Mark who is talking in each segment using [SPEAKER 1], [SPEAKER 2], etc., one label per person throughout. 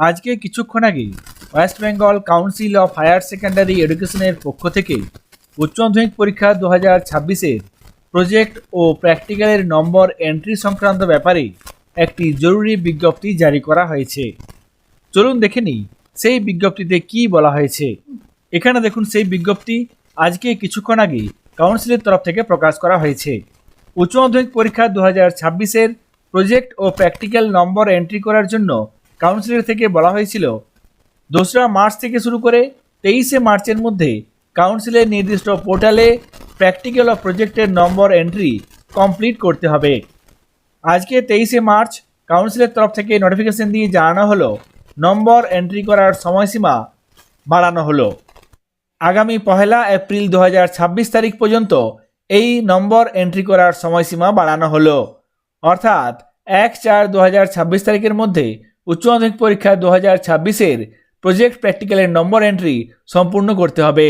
[SPEAKER 1] আজকে কিছুক্ষণ আগে West Bengal council of higher secondary এডুকেশনের পক্ষ থেকে উচ্চ মাধ্যমিক পরীক্ষা 2026-এর প্রজেক্ট ও প্র্যাকটিক্যালের নম্বর এন্ট্রি সংক্রান্ত ব্যাপারে একটি জরুরি বিজ্ঞপ্তি জারি করা হয়েছে। চলুন দেখে নিই সেই বিজ্ঞপ্তিতে কি বলা হয়েছে। এখানে দেখুন সেই বিজ্ঞপ্তি আজকে কিছুক্ষণ আগে কাউন্সিলের তরফ থেকে প্রকাশ করা হয়েছে। উচ্চ মাধ্যমিক পরীক্ষা 2026-এর প্রজেক্ট ও প্র্যাকটিক্যাল নম্বর এন্ট্রি করার জন্য কাউন্সিলের থেকে বলা হয়েছিল 2রা মার্চ থেকে শুরু করে 23শে মার্চের মধ্যে কাউন্সিলের নির্দিষ্ট পোর্টালে প্র্যাকটিক্যাল ও প্রজেক্টের নম্বর এন্ট্রি কমপ্লিট করতে হবে। আজকে 23শে মার্চ কাউন্সিলের তরফ থেকে নোটিফিকেশন দিয়ে জানানো হলো নম্বর এন্ট্রি করার সময়সীমা বাড়ানো হলো। আগামী 1 এপ্রিল 2026 তারিখ পর্যন্ত এই নম্বর এন্ট্রি করার সময়সীমা বাড়ানো হলো। অর্থাৎ 1/4/2026 তারিখের মধ্যে উচ্চ মাধ্যমিক পরীক্ষা 2026-এর প্রজেক্ট প্র্যাকটিক্যালের নম্বর এন্ট্রি সম্পূর্ণ করতে হবে।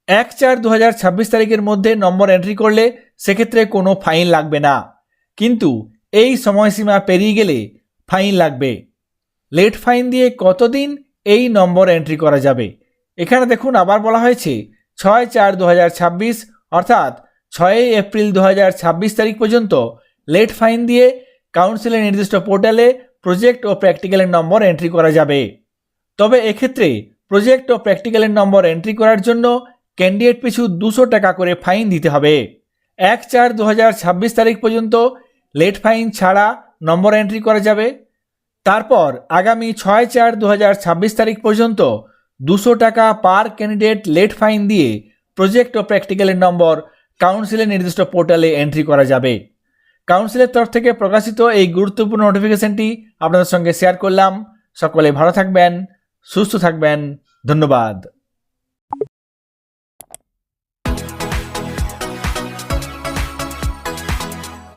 [SPEAKER 1] 1/4/2026 তারিখের মধ্যে নম্বর এন্ট্রি করলে সেক্ষেত্রে কোনো ফাইন লাগবে না, কিন্তু এই সময়সীমা পেরিয়ে গেলে ফাইন লাগবে। লেট ফাইন দিয়ে কতদিন এই নম্বর এন্ট্রি করা যাবে? এখানে দেখুন আবার বলা হয়েছে 6/4/2026 অর্থাৎ 6 এপ্রিল 2026 তারিখ পর্যন্ত লেট ফাইন দিয়ে কাউন্সিলের নির্দিষ্ট পোর্টালে প্রজেক্ট ও প্র্যাকটিক্যালের নম্বর এন্ট্রি করা যাবে। তবে এক্ষেত্রে প্রজেক্ট ও প্র্যাকটিক্যালের নম্বর এন্ট্রি করার জন্য ক্যান্ডিডেট পিছু 200 টাকা করে ফাইন দিতে হবে। 1/4/2026 তারিখ পর্যন্ত লেট ফাইন ছাড়া নম্বর এন্ট্রি করা যাবে। তারপর আগামী 6/4/2026 তারিখ পর্যন্ত 200 টাকা পার ক্যান্ডিডেট লেট ফাইন দিয়ে প্রজেক্ট ও প্র্যাকটিক্যালের নম্বর কাউন্সিলের নির্দিষ্ট পোর্টালে এন্ট্রি করা যাবে। কাউন্সিলের তরফ থেকে প্রকাশিত এই গুরুত্বপূর্ণ নোটিফিকেশনটি আপনাদের সঙ্গে শেয়ার করলাম। সকলে ভালো থাকবেন, সুস্থ থাকবেন। ধন্যবাদ।